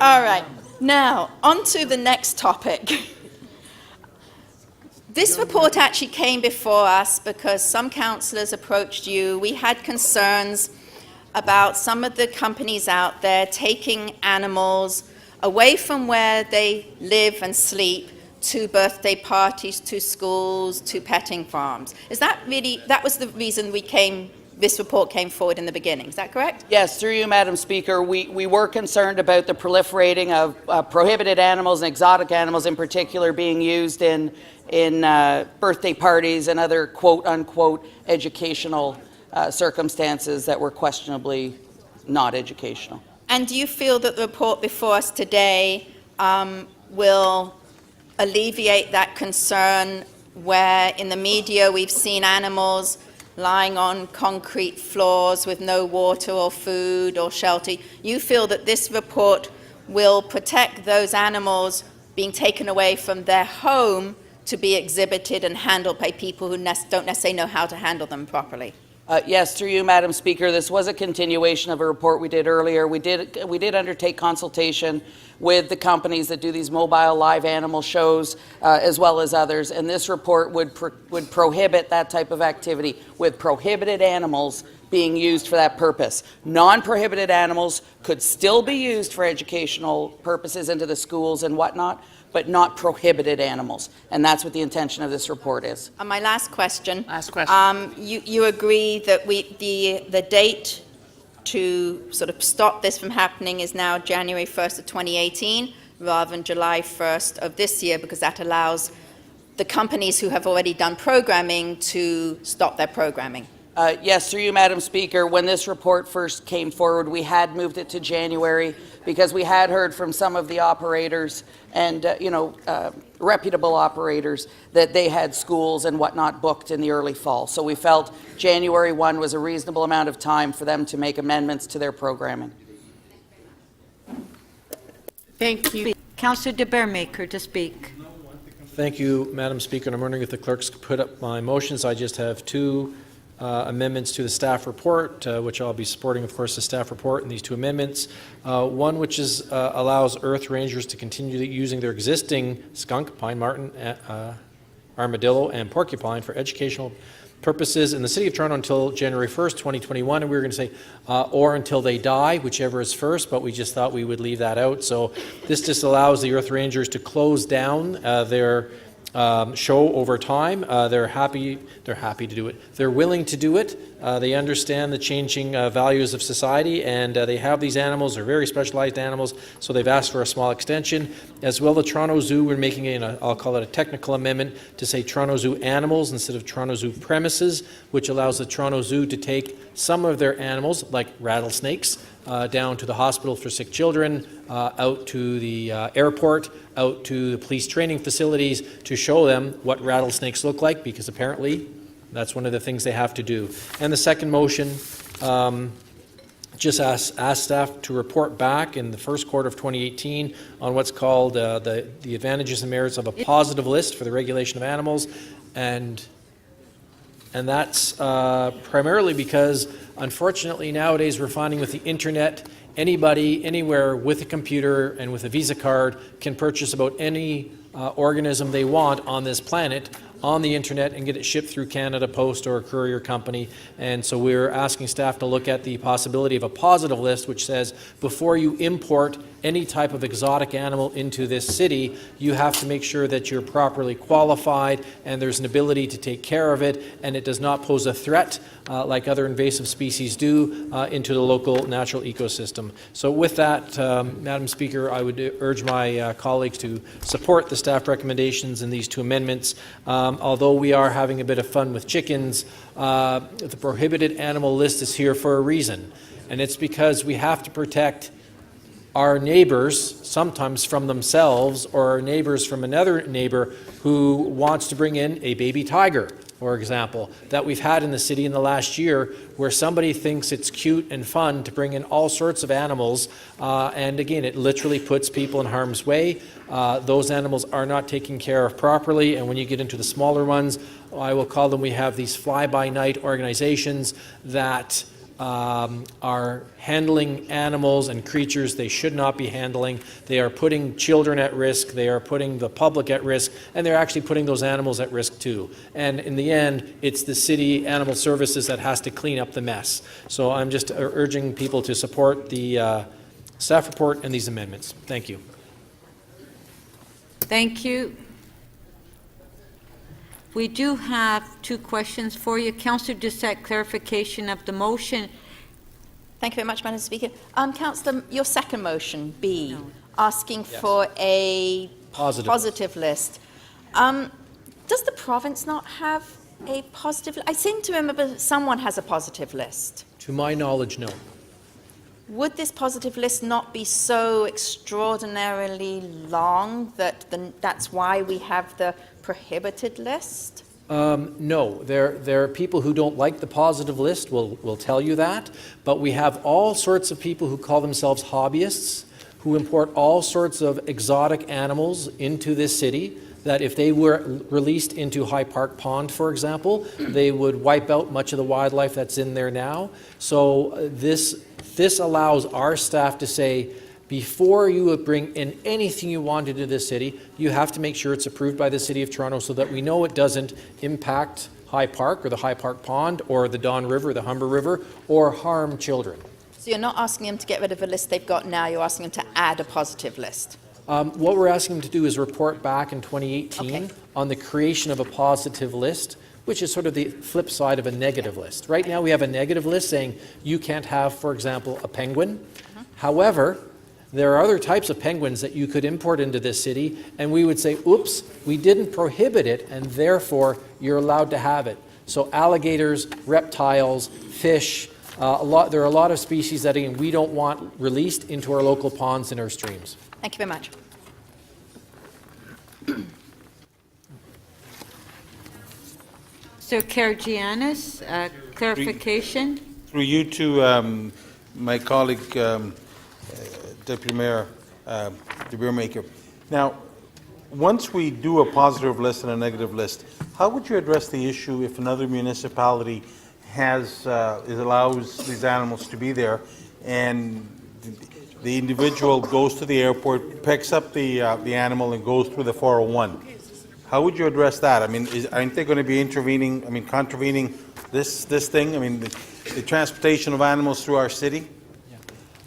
All right. Now, on to the next topic. This report actually came before us because some councillors approached you. We had concerns about some of the companies out there taking animals away from where they live and sleep to birthday parties, to schools, to petting farms. Is that really, that was the reason this report came forward in the beginning, is that correct? Yes, through you, Madam Speaker. We were concerned about the proliferating of prohibited animals and exotic animals in particular being used in birthday parties and other quote-unquote educational circumstances that were questionably not educational. And do you feel that the report before us today will alleviate that concern where in the media we've seen animals lying on concrete floors with no water or food or shelter? You feel that this report will protect those animals being taken away from their home to be exhibited and handled by people who don't necessarily know how to handle them properly? Yes, through you, Madam Speaker. This was a continuation of a report we did earlier. We did undertake consultation with the companies that do these mobile live animal shows, as well as others, and this report would prohibit that type of activity with prohibited animals being used for that purpose. Non-prohibited animals could still be used for educational purposes into the schools and whatnot, but not prohibited animals. And that's what the intention of this report is. My last question. Last question. You agree that the date to sort of stop this from happening is now January 1st of 2018 rather than July 1st of this year, because that allows the companies who have already done programming to stop their programming? Yes, through you, Madam Speaker. When this report first came forward, we had moved it to January because we had heard from some of the operators and, reputable operators that they had schools and whatnot booked in the early fall. So we felt January 1 was a reasonable amount of time for them to make amendments to their programming. Thank you. Councillor de Bearmaker to speak. Thank you, Madam Speaker. And I'm wondering if the clerks could put up my motions. I just have two amendments to the staff report, which I'll be supporting, of course, the staff report and these two amendments. One which is allows Earth Rangers to continue using their existing skunk, pine marten, armadillo, and porcupine for educational purposes in the City of Toronto until January 1st, 2021, and we were going to say or until they die, whichever is first, but we just thought we would leave that out. So this just allows the Earth Rangers to close down their show over time. They're happy to do it. They're willing to do it. They understand the changing values of society, and they have these animals. They're very specialized animals, so they've asked for a small extension. As well, the Toronto Zoo, we're making I'll call it a technical amendment to say Toronto Zoo animals instead of Toronto Zoo premises, which allows the Toronto Zoo to take some of their animals, like rattlesnakes, down to the hospital for sick children, out to the airport, out to the police training facilities to show them what rattlesnakes look like, because apparently that's one of the things they have to do. And the second motion just ask staff to report back in the first quarter of 2018 on what's called the advantages and merits of a positive list for the regulation of animals, and that's primarily because unfortunately nowadays we're finding with the internet, anybody anywhere with a computer and with a Visa card can purchase about any organism they want on this planet on the internet and get it shipped through Canada Post or a courier company. And so we're asking staff to look at the possibility of a positive list which says before you import any type of exotic animal into this city, you have to make sure that you're properly qualified and there's an ability to take care of it and it does not pose a threat like other invasive species do into the local natural ecosystem. So with that, Madam Speaker, I would urge my colleagues to support the staff recommendations in these two amendments. Although we are having a bit of fun with chickens, the prohibited animal list is here for a reason, and it's because we have to protect our neighbors, sometimes from themselves, or our neighbors from another neighbor who wants to bring in a baby tiger, for example, that we've had in the city in the last year, where somebody thinks it's cute and fun to bring in all sorts of animals, and again, it literally puts people in harm's way. Those animals are not taken care of properly, and when you get into the smaller ones, I will call them, we have these fly-by-night organizations that are handling animals and creatures they should not be handling. They are putting children at risk, they are putting the public at risk, and they're actually putting those animals at risk too. And in the end, it's the city animal services that has to clean up the mess. So I'm just urging people to support the staff report and these amendments. Thank you. Thank you. We do have 2 questions for you. Councillor Doucette, clarification of the motion. Thank you very much, Madam Speaker. Councillor, your second motion, B, asking for a positive list. Does the province not have a positive? I seem to remember someone has a positive list. To my knowledge, no. Would this positive list not be so extraordinarily long that that's why we have the prohibited list? No, there are people who don't like the positive list, will tell you that, but we have all sorts of people who call themselves hobbyists, who import all sorts of exotic animals into this city, that if they were released into High Park Pond, for example, they would wipe out much of the wildlife that's in there now. So this allows our staff to say, before you would bring in anything you want into this city, you have to make sure it's approved by the City of Toronto so that we know it doesn't impact High Park or the High Park Pond or the Don River, the Humber River, or harm children. So you're not asking them to get rid of a list they've got now, you're asking them to add a positive list? What we're asking them to do is report back in 2018 on the creation of a positive list, which is sort of the flip side of a negative list. Right now we have a negative list saying you can't have, for example, a penguin. However, there are other types of penguins that you could import into this city, and we would say, oops, we didn't prohibit it, and therefore you're allowed to have it. So alligators, reptiles, fish, there are a lot of species that again, we don't want released into our local ponds and our streams. Thank you very much. Sir Karygiannis, clarification. Through you to my colleague, Deputy Mayor De Beermaker. Now, once we do a positive list and a negative list, how would you address the issue if another municipality allows these animals to be there, and the individual goes to the airport, picks up the animal, and goes through the 401? How would you address that? I mean, aren't they going to be intervening? I mean, contravening this thing? I mean, the transportation of animals through our city.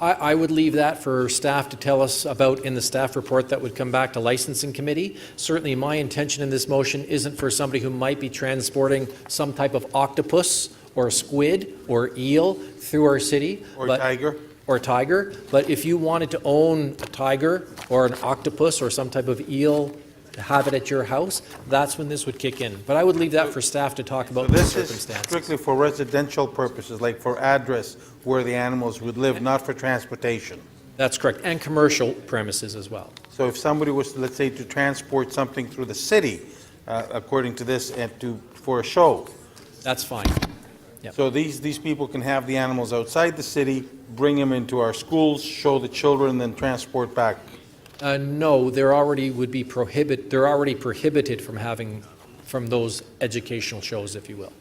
I would leave that for staff to tell us about in the staff report that would come back to licensing committee. Certainly my intention in this motion isn't for somebody who might be transporting some type of octopus or squid or eel through our city. Or tiger. Or tiger. But if you wanted to own a tiger or an octopus or some type of eel, to have it at your house, that's when this would kick in. But I would leave that for staff to talk about the This circumstances. is strictly for residential purposes, like for address where the animals would live, not for transportation. That's correct, and commercial premises as well. So if somebody was, let's say, to transport something through the city, according to this, and for a show. That's fine. Yep. So these people can have the animals outside the city, bring them into our schools, show the children, then transport back. No, they're already prohibited from those educational shows, if you will.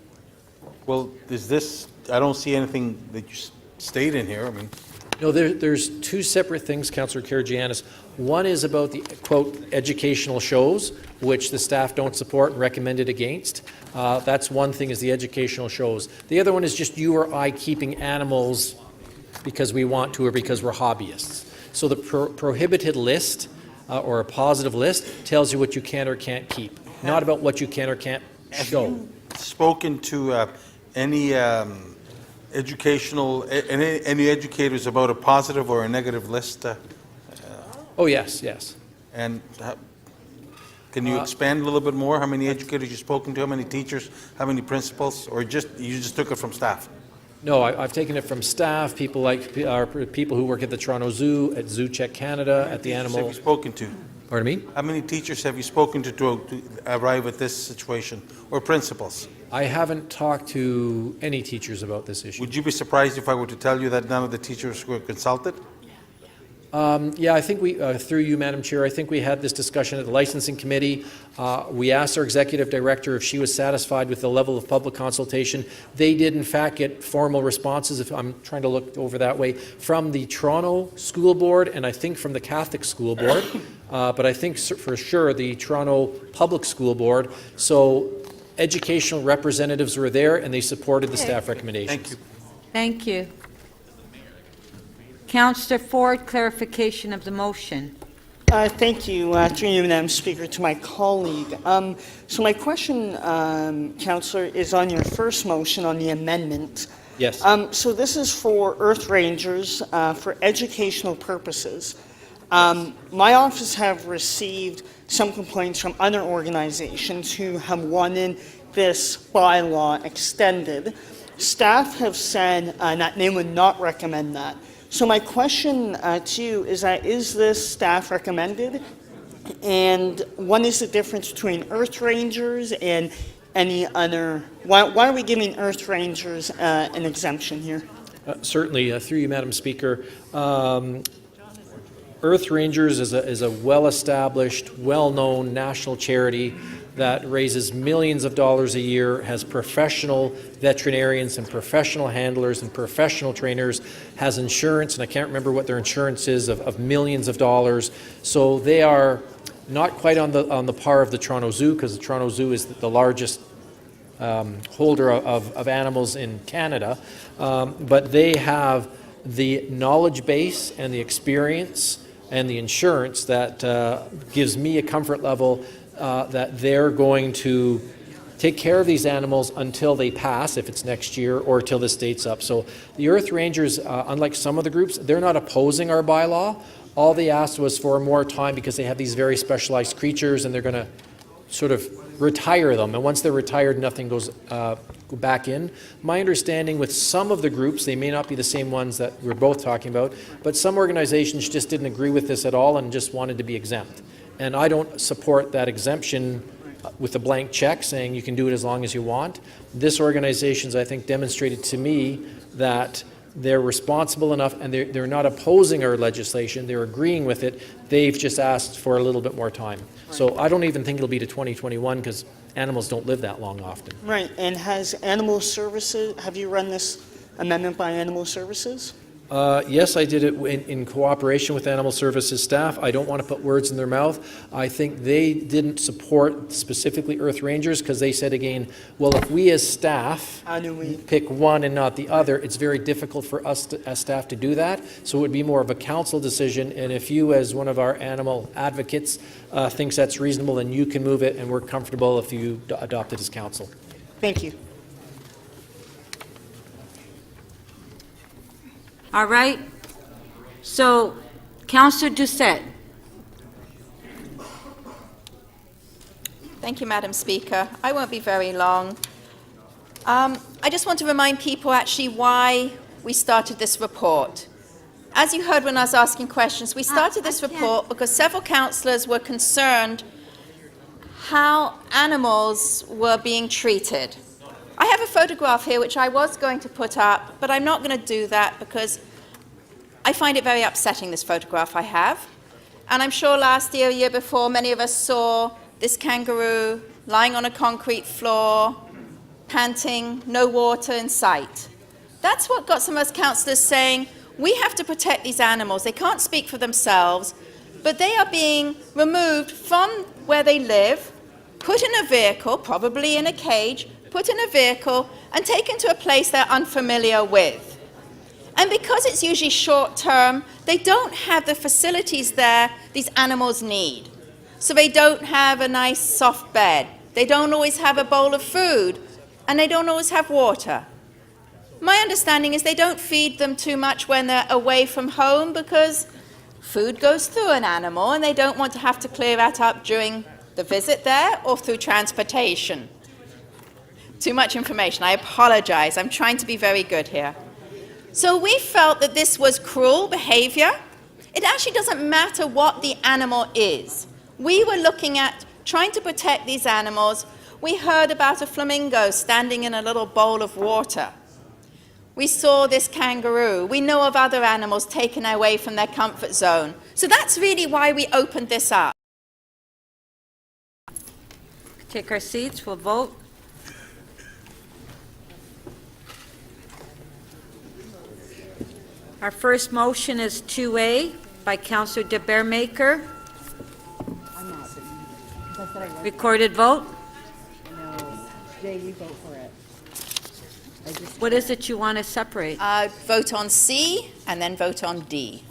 Well, I don't see anything that you state in here. I mean, No, there's 2 separate things, Councillor Karygiannis. One is about the, quote, educational shows, which the staff don't support and recommended against. That's one thing, is the educational shows. The other one is just you or I keeping animals because we want to or because we're hobbyists. So the prohibited list or a positive list tells you what you can or can't keep, not about what you can or can't show. have you spoken to any any educators about a positive or a negative list? Oh, yes, yes. And can you expand a little bit more? How many educators you've spoken to? How many teachers? How many principals? Or you just took it from staff? No, I've taken it from staff, people who work at the Toronto Zoo, at Zoo Check Canada, at the animal. Have you spoken to? Pardon me? How many teachers have you spoken to arrive at this situation, or principals? I haven't talked to any teachers about this issue. Would you be surprised if I were to tell you that none of the teachers were consulted? Yeah, I think we, through you, Madam Chair, I think we had this discussion at the licensing committee. We asked our executive director if she was satisfied with the level of public consultation. They did, in fact, get formal responses, if I'm trying to look over that way, from the Toronto School Board and I think from the Catholic School Board, but I think for sure the Toronto Public School Board. So educational representatives were there and they supported the staff recommendations. Thank you. Thank you. Councillor Ford, clarification of the motion. Thank you, through you, Madam Speaker, to my colleague. So my question, Councillor, is on your first motion on the amendment. Yes. So this is for Earth Rangers for educational purposes. My office have received some complaints from other organizations who have wanted this bylaw extended. Staff have said that they would not recommend that. So my question to you is that, is this staff recommended? And what is the difference between Earth Rangers and any other, why are we giving Earth Rangers an exemption here? Certainly, through you, Madam Speaker. Earth Rangers is a well-established, well-known national charity that raises millions of dollars a year, has professional veterinarians and professional handlers and professional trainers, has insurance, and I can't remember what their insurance is, of millions of dollars. So they are not quite on the par of the Toronto Zoo, because the Toronto Zoo is the largest holder of animals in Canada, but they have the knowledge base and the experience and the insurance that gives me a comfort level that they're going to take care of these animals until they pass, if it's next year, or till this date's up. So the Earth Rangers, unlike some of the groups, they're not opposing our bylaw. All they asked was for more time because they have these very specialized creatures and they're going to sort of retire them. And once they're retired, nothing goes back in. My understanding with some of the groups, they may not be the same ones that we're both talking about, but some organizations just didn't agree with this at all and just wanted to be exempt. And I don't support that exemption with a blank check saying you can do it as long as you want. This organization's, I think, demonstrated to me that they're responsible enough and they're not opposing our legislation, they're agreeing with it. They've just asked for a little bit more time. So I don't even think it'll be to 2021 because animals don't live that long often. Right, and has Animal Services, have you run this amendment by Animal Services? Yes, I did it in cooperation with Animal Services staff. I don't want to put words in their mouth. I think they didn't support specifically Earth Rangers because they said again, well, if we as staff pick one and not the other, it's very difficult for us as staff to do that. So it would be more of a council decision. And if you as one of our animal advocates thinks that's reasonable, then you can move it and we're comfortable if you adopt it as council. Thank you. All right. So, Councillor Doucette. Thank you, Madam Speaker. I won't be very long. I just want to remind people actually why we started this report. As you heard when I was asking questions, we started this report because several councillors were concerned how animals were being treated. I have a photograph here which I was going to put up, but I'm not going to do that because I find it very upsetting, this photograph I have. And I'm sure last year, year before, many of us saw this kangaroo lying on a concrete floor, panting, no water in sight. That's what got some of us councillors saying, we have to protect these animals. They can't speak for themselves, but they are being removed from where they live, put in a vehicle, probably in a cage, put in a vehicle and taken to a place they're unfamiliar with. And because it's usually short term, they don't have the facilities there these animals need. So they don't have a nice soft bed, they don't always have a bowl of food, and they don't always have water. My understanding is they don't feed them too much when they're away from home because food goes through an animal and they don't want to have to clear that up during the visit there or through transportation. Too much information. I apologize. I'm trying to be very good here. So we felt that this was cruel behavior. It actually doesn't matter what the animal is. We were looking at trying to protect these animals. We heard about a flamingo standing in a little bowl of water. We saw this kangaroo. We know of other animals taken away from their comfort zone. So that's really why we opened this up. Take our seats, we'll vote. Our first motion is 2A by Councillor De Beermaker. Recorded vote. No, Jay, you vote for it. What is it you want to separate? Vote on C and then vote on D.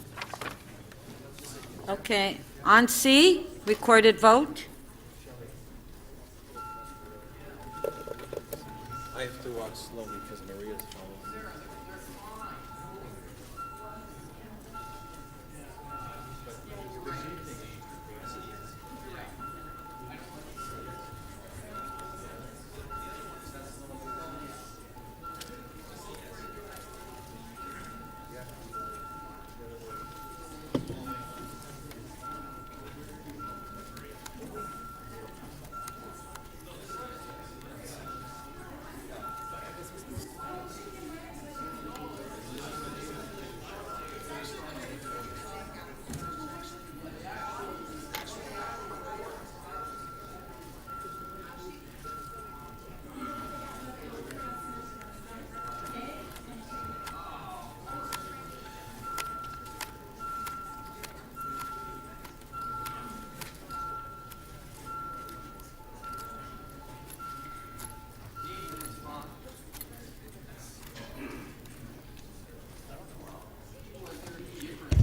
Okay, on C, recorded vote. I have to walk slowly because Maria's following.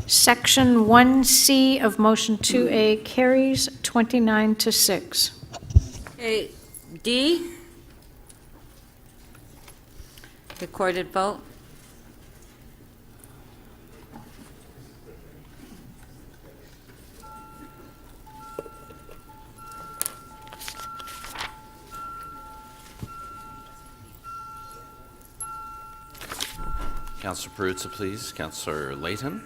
Section 1C of Motion 2A carries 29 to 6. Okay, D, recorded vote. Councillor Perruzza, please. Councillor Layton.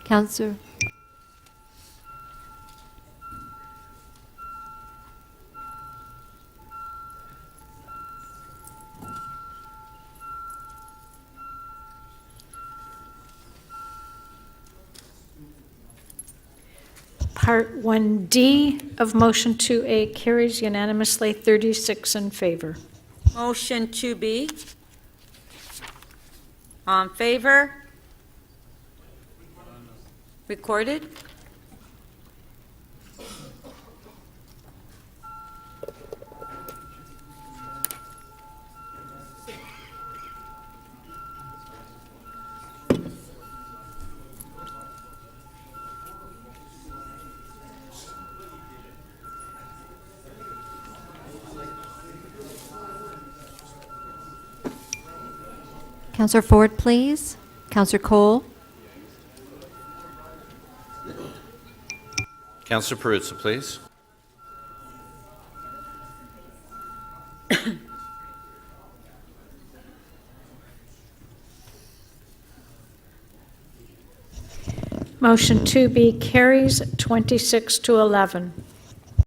Counselor. Part 1D of Motion 2A carries unanimously 36 in favor. Motion 2B. On favor? Recorded? Counselor Ford, please. Counselor Cole. Councillor Perruzza, please. Motion 2B carries 26 to 11.